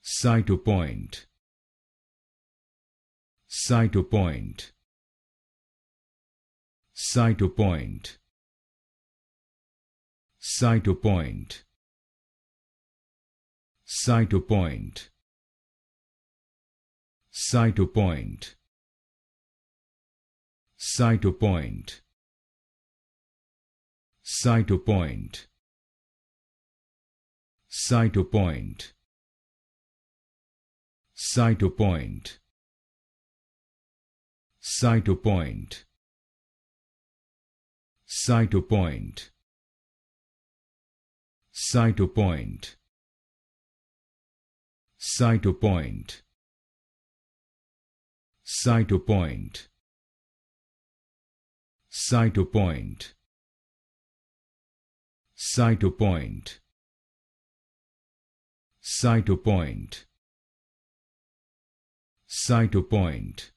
Cytopoint. Cytopoint. Cytopoint. Cytopoint. Cytopoint. Cytopoint. Cytopoint. Cytopoint. Cytopoint. Cytopoint. Cytopoint. Cytopoint. Cytopoint. Cytopoint. Cytopoint. Cytopoint. Cytopoint. Cytopoint. Cytopoint.